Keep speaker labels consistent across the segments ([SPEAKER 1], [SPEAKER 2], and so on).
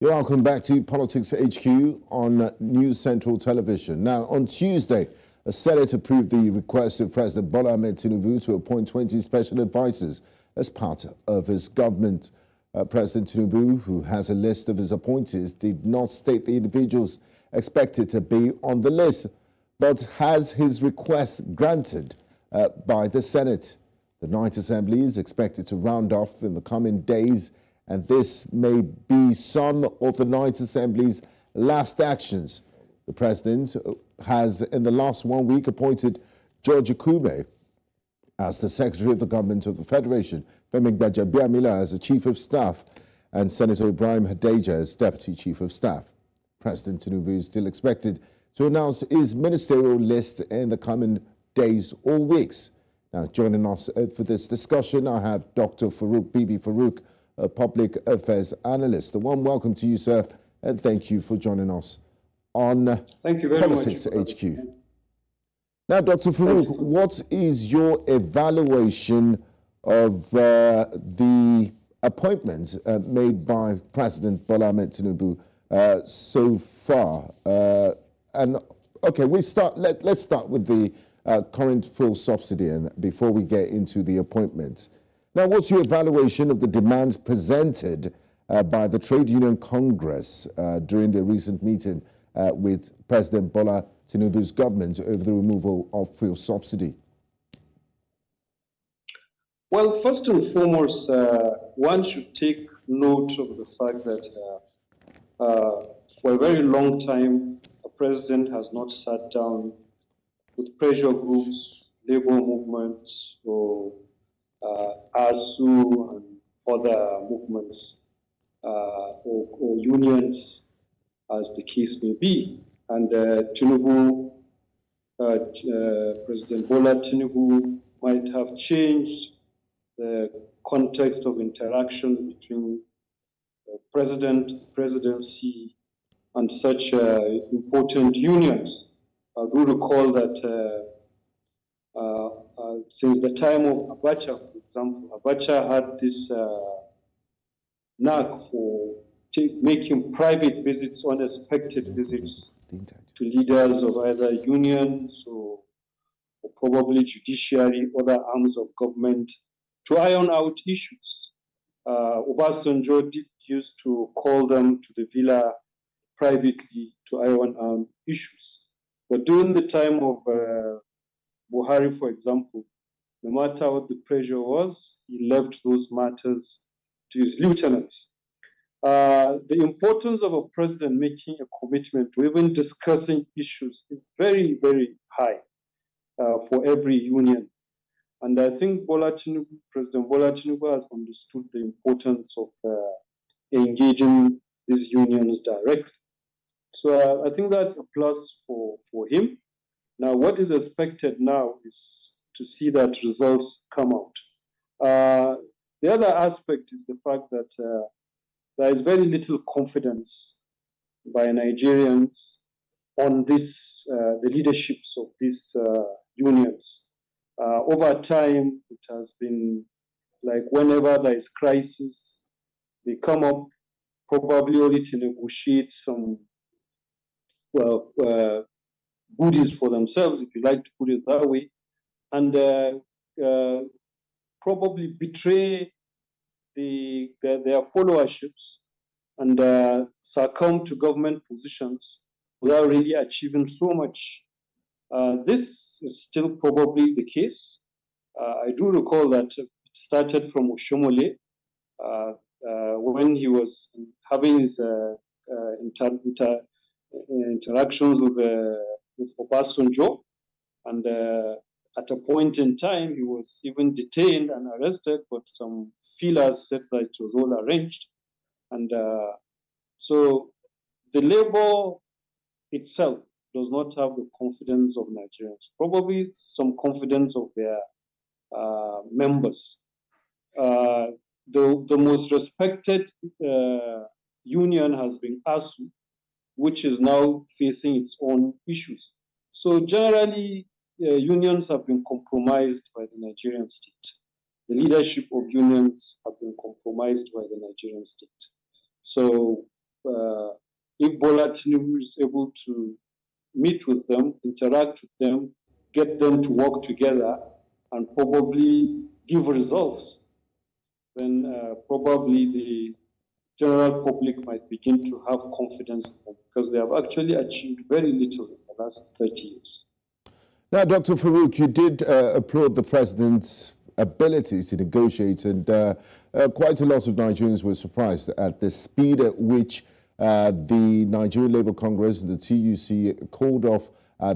[SPEAKER 1] You're welcome back to Politics HQ on News Central Television. Now, on Tuesday, a Senate approved the request of President Bola Ahmed Tinubu to appoint 20 special advisors as part of his government. President Tinubu, who has a list of his appointees, did not state the individuals expected to be on the list, but has his request granted by the Senate. The Ninth Assembly is expected to round off in the coming days, and this may be some of the Ninth Assembly's last actions. The President has, in the last 1 week, appointed George Akume as the Secretary of the Government of the Federation, Femi Gbajabiamila as the Chief of Staff, and Senator Ibrahim Hadejia as Deputy Chief of Staff. President Tinubu is still expected to announce his ministerial list in the coming days or weeks. Now, joining us for this discussion, I have Dr. Farouk Bibi Farouk, a public affairs analyst. A warm welcome to you, sir, and thank you for joining us on Politics HQ. Now, Dr. Farouk, what is your evaluation of the appointments made by President Bola Ahmed Tinubu so far? Let's start with the current fuel subsidy, and before we get into the appointments. Now, what's your evaluation of the demands presented by the Trade Union Congress during the recent meeting with President Bola Tinubu's government over the removal of fuel subsidy?
[SPEAKER 2] Well, first and foremost, one should take note of the fact that for a very long time, a president has not sat down with pressure groups, labor movements, or ASU and other movements or unions, as the case may be. And Tinubu, President Bola Tinubu might have changed the context of interaction between the president, the presidency, and such important unions. I do recall that since the time of Abacha, for example, Abacha had this knack for making private visits, unexpected visits to leaders of either unions or probably judiciary, other arms of government, to iron out issues. Obasanjo used to call them to the villa privately to iron out issues. But during the time of Buhari, for example, no matter what the pressure was, he left those matters to his lieutenants. The importance of a president making a commitment to even discussing issues is very, very high for every union. And I think President Bola Tinubu has understood the importance of engaging these unions directly. So I think that's a plus for him. Now, what is expected now is to see that results come out. The other aspect is the fact that there is very little confidence by Nigerians on this, the leaderships of these unions. Over time, it has been like whenever there is crisis, they come up probably only to negotiate some goodies for themselves, if you like to put it that way, and probably betray their followerships and succumb to government positions without really achieving so much. This is still probably the case. I do recall that it started from Oshomole when he was having his interactions with Obasanjo, and at a point in time he was even detained and arrested, but some feelers said that it was all arranged. And so the labor itself does not have the confidence of Nigerians, probably some confidence of their members. The most respected union has been ASU, which is now facing its own issues. So generally, unions have been compromised by the Nigerian state. The leadership of unions have been compromised by the Nigerian state. So if Bola Tinubu is able to meet with them, interact with them, get them to work together, and probably give results, then probably the general public might begin to have confidence in them, because they have actually achieved very little in the last 30 years.
[SPEAKER 1] Now, Dr. Farouk, you did applaud the president's ability to negotiate, and quite a lot of Nigerians were surprised at the speed at which the Nigerian Labour Congress and the TUC called off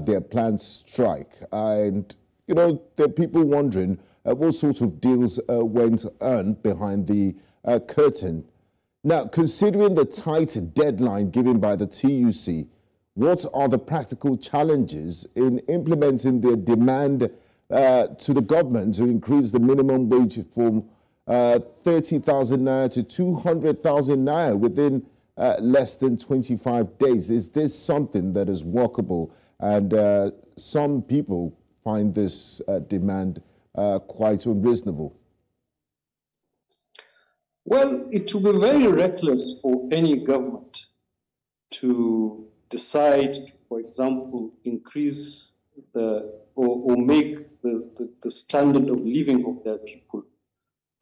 [SPEAKER 1] their planned strike. And, you know, there are people wondering what sort of deals went on behind the curtain. Now, considering the tight deadline given by the TUC, what are the practical challenges in implementing their demand to the government to increase the minimum wage from 30,000 naira to 200,000 naira within less than 25 days? Is this something that is workable? And some people find this demand quite unreasonable.
[SPEAKER 2] Well, it will be very reckless for any government to decide to, for example, increase or make the standard of living of their people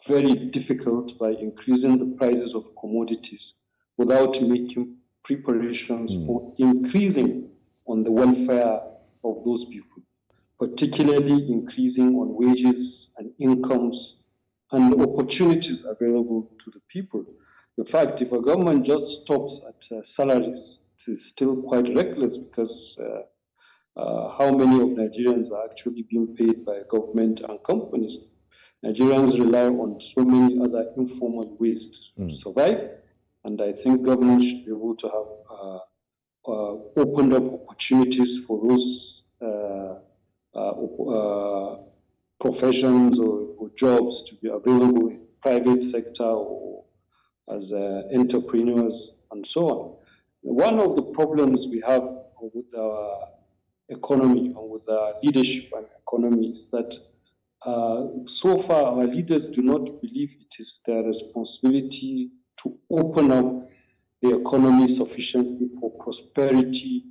[SPEAKER 2] very difficult by increasing the prices of commodities without making preparations for increasing on the welfare of those people, particularly increasing on wages and incomes and opportunities available to the people. In fact, if a government just stops at salaries, it is still quite reckless, because how many of Nigerians are actually being paid by government and companies? Nigerians rely on so many other informal ways to survive, and I think government should be able to have opened up opportunities for those professions or jobs to be available in private sector or as entrepreneurs and so on. One of the problems we have with our economy and with our leadership and economy is that so far our leaders do not believe it is their responsibility to open up the economy sufficiently for prosperity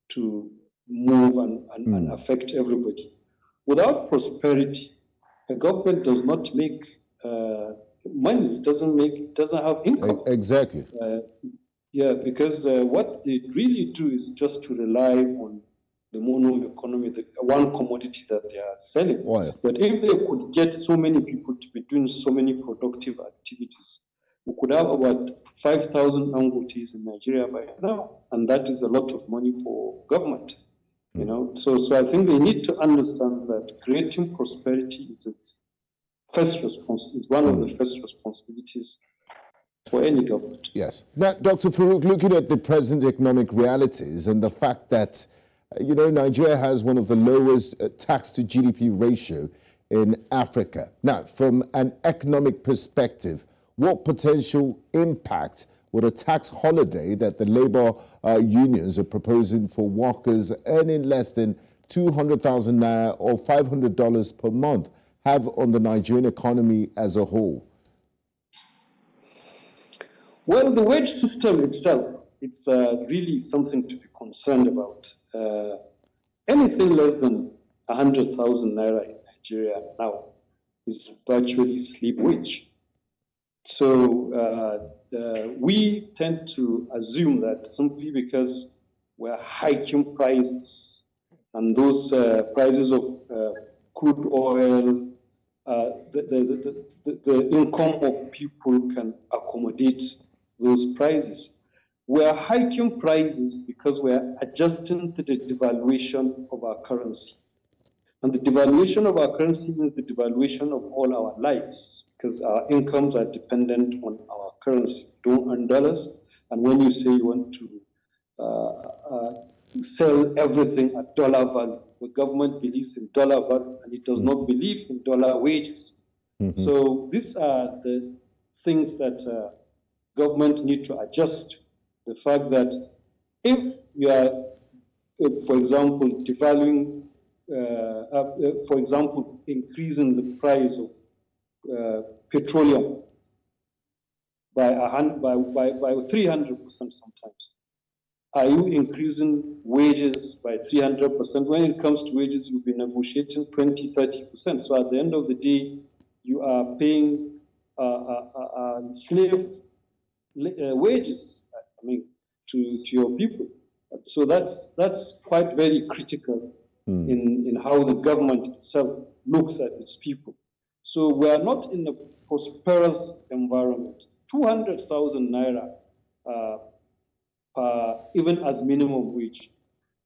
[SPEAKER 2] to move and affect everybody. Without prosperity, a government does not make money. It doesn't have income.
[SPEAKER 1] Exactly.
[SPEAKER 2] Yeah, because what they really do is just to rely on the mono economy, the one commodity that they are selling.
[SPEAKER 1] Oil.
[SPEAKER 2] But if they could get so many people to be doing so many productive activities, we could have about 5,000 Dangotes in Nigeria by now, and that is a lot of money for government. You know, so I think they need to understand that creating prosperity is its first is one of the first responsibilities for any government.
[SPEAKER 1] Yes. Now, Dr. Farouk, looking at the present economic realities and the fact that, you know, Nigeria has one of the lowest tax to GDP ratio in Africa. Now, from an economic perspective, what potential impact would a tax holiday that the labor unions are proposing for workers earning less than 200,000 naira or $500 per month have on the Nigerian economy as a whole?
[SPEAKER 2] Well, the wage system itself, it's really something to be concerned about. Anything less than 100,000 naira in Nigeria now is virtually sleep wage. So we tend to assume that simply because we're hiking prices and those prices of crude oil, the income of people can accommodate those prices. We're hiking prices because we're adjusting to the devaluation of our currency. And the devaluation of our currency means the devaluation of all our lives, because our incomes are dependent on our currency. We don't earn dollars, and when you say you want to sell everything at dollar value, the government believes in dollar value, and it does not believe in dollar wages. So these are the things that government need to adjust. The fact that if you are, for example, devaluing, for example, increasing the price of petroleum, by 300% sometimes? Are you increasing wages by 300%? When it comes to wages, you'll be negotiating 20, 30%. So at the end of the day, you are paying slave wages, to your people. So that's quite very critical in how the government itself looks at its people. So we are not in a prosperous environment. 200,000 naira even as minimum wage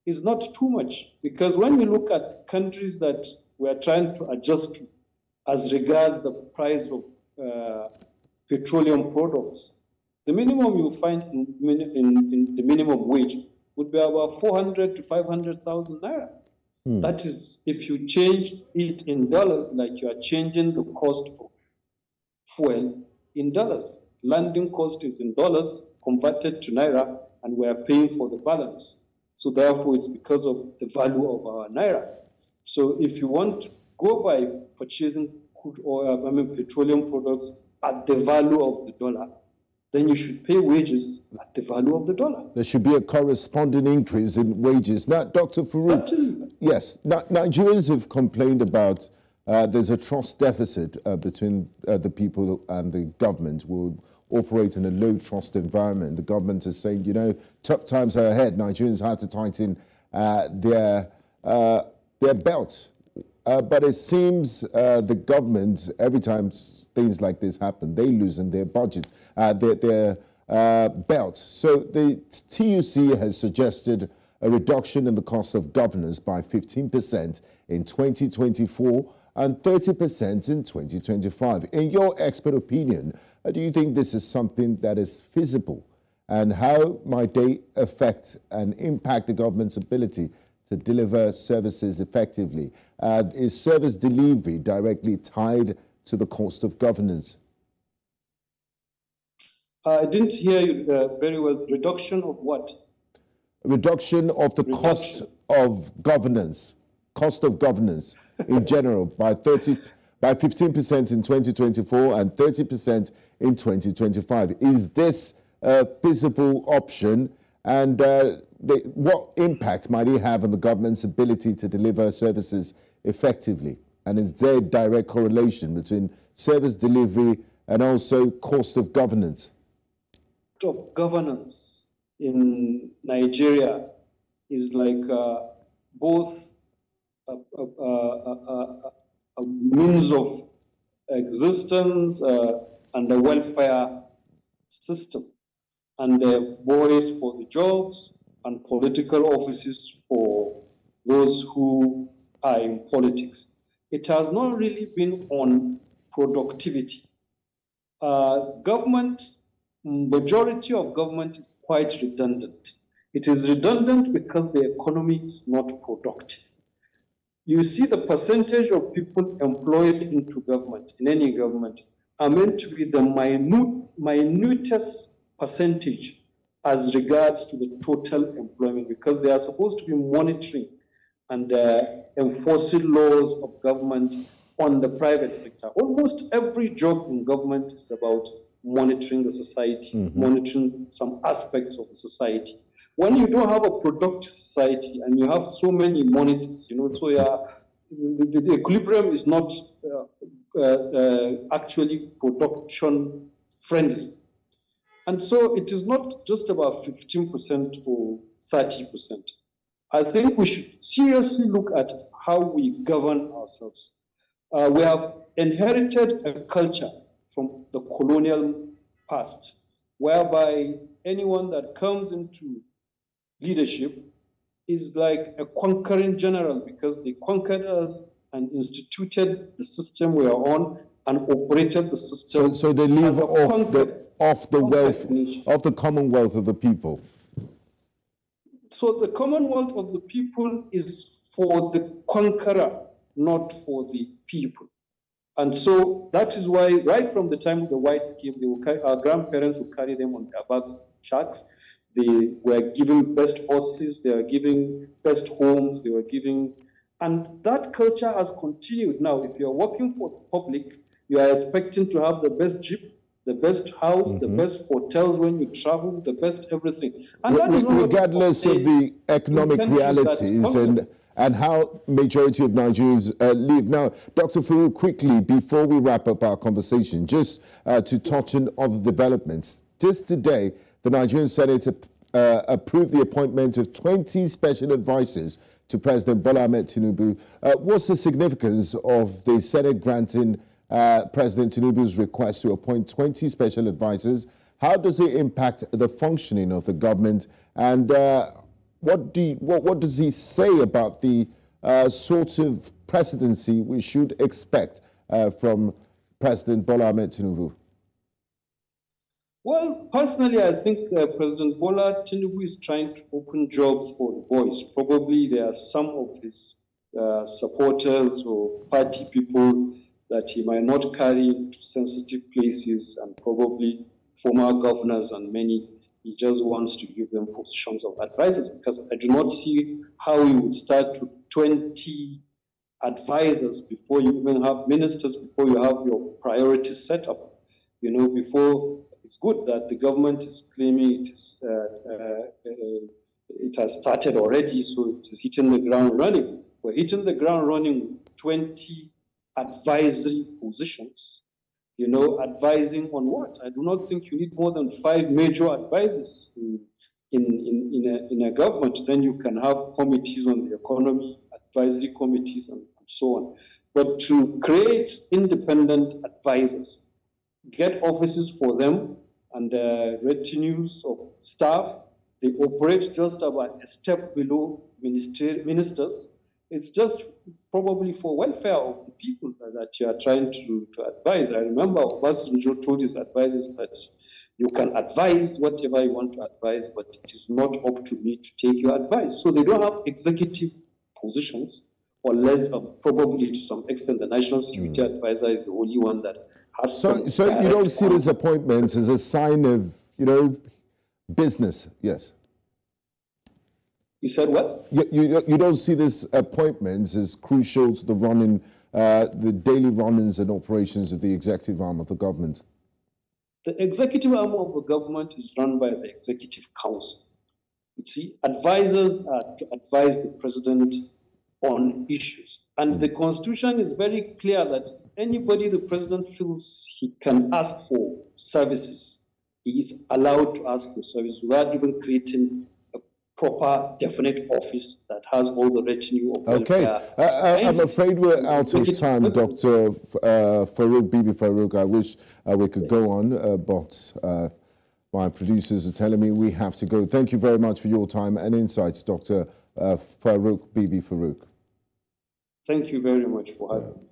[SPEAKER 2] is not too much, because when you look at countries that we are trying to adjust to as regards the price of petroleum products, the minimum you find in the minimum wage would be about 400 to 500,000 naira. That is, if you change it in dollars, like you are changing the cost of fuel in dollars. Landing cost is in dollars converted to naira, and we are paying for the balance. So therefore, it's because of the value of our naira. So if you want to go by purchasing crude oil, petroleum products at the value of the dollar, then you should pay wages at the value of the dollar.
[SPEAKER 1] There should be a corresponding increase in wages. Now, Dr. Farouk,
[SPEAKER 2] certainly.
[SPEAKER 1] Yes, Nigerians have complained about there's a trust deficit between the people and the government. We'll operate in a low trust environment. The government is saying, you know, tough times are ahead. Nigerians have to tighten their belt. But it seems the government, every time things like this happen, they loosen their budget, their belt. So the TUC has suggested a reduction in the cost of governance by 15% in 2024 and 30% in 2025. In your expert opinion, do you think this is something that is feasible? And how might they affect and impact the government's ability to deliver services effectively? Is service delivery directly tied to the cost of governance?
[SPEAKER 2] I didn't hear you very well. Reduction of what?
[SPEAKER 1] Reduction of the cost of governance in general by 15% in 2024 and 30% in 2025. Is this a feasible option, and what impact might it have on the government's ability to deliver services effectively? And is there a direct correlation between service delivery and also cost of governance?
[SPEAKER 2] Of governance in Nigeria is like both a means of existence and a welfare system, and a voice for the jobs and political offices for those who are in politics. It has not really been on productivity. Majority of government is quite redundant. It is redundant because the economy is not productive. You see, the percentage of people employed into government, in any government, are meant to be the minutest percentage as regards to the total employment, because they are supposed to be monitoring and enforcing laws of government on the private sector. Almost every job in government is about monitoring the society, monitoring some aspects of the society. When you don't have a productive society and you have so many monitors, so the equilibrium is not actually production friendly. And so it is not just about 15% or 30%. I think we should seriously look at how we govern ourselves. We have inherited a culture from the colonial past, whereby anyone that comes into leadership is like a conquering general, because they conquered us and instituted the system we are on and operated the system.
[SPEAKER 1] So they live off the wealth of the commonwealth of the people.
[SPEAKER 2] So the commonwealth of the people is for the conqueror, not for the people. And so that is why, right from the time the whites came, our grandparents would carry them on their backs, shacks. They were giving best horses, they were giving best homes, they were giving, and that culture has continued. Now, if you're working for the public, you are expecting to have the best jeep, the best house, the best hotels when you travel, the best everything. And that is
[SPEAKER 1] regardless of the economic realities and how majority of Nigerians live. Now, Dr. Farouk, quickly, before we wrap up our conversation, just to touch on other developments. Just today, the Nigerian Senate approved the appointment of 20 special advisors to President Bola Ahmed Tinubu. What's the significance of the Senate granting President Tinubu's request to appoint 20 special advisors? How does it impact the functioning of the government? And what does he say about the sort of presidency we should expect from President Bola Ahmed Tinubu?
[SPEAKER 2] Well, personally, I think President Bola Tinubu is trying to open jobs for the boys. Probably there are some of his supporters or party people that he might not carry into sensitive places, and probably former governors and many. He just wants to give them positions of advisors, because I do not see how you would start with 20 advisors before you even have ministers, before you have your priorities set up. You know, before, it's good that the government is claiming it has started already, so it is hitting the ground running. We're hitting the ground running with 20 advisory positions. You know, advising on what? I do not think you need more than 5 major advisors in a government. Then you can have committees on the economy, advisory committees, and so on. But to create independent advisors, get offices for them and retinues of staff, they operate just about a step below ministers. It's just probably for welfare of the people that you are trying to advise. I remember Obasanjo told his advisors that you can advise whatever you want to advise, but it is not up to me to take your advice. So they don't have executive positions, unless probably to some extent the National Security Advisor is the only one that has some.
[SPEAKER 1] So you don't see these appointments as a sign of, you know, business? Yes.
[SPEAKER 2] You said what?
[SPEAKER 1] You don't see these appointments as crucial to the running, the daily runnings and operations of the executive arm of the government?
[SPEAKER 2] The executive arm of the government is run by the Executive Council. You see, advisors are to advise the president on issues. And the Constitution is very clear that anybody the president feels he can ask for services, he is allowed to ask for services without even creating proper, definite office that has all the retinue of welfare.
[SPEAKER 1] I'm afraid we're out of time, Dr. Farouk Bibi Farouk. I wish we could go on, but my producers are telling me we have to go. Thank you very much for your time and insights, Dr. Farouk Bibi Farouk.
[SPEAKER 2] Thank you very much for having me.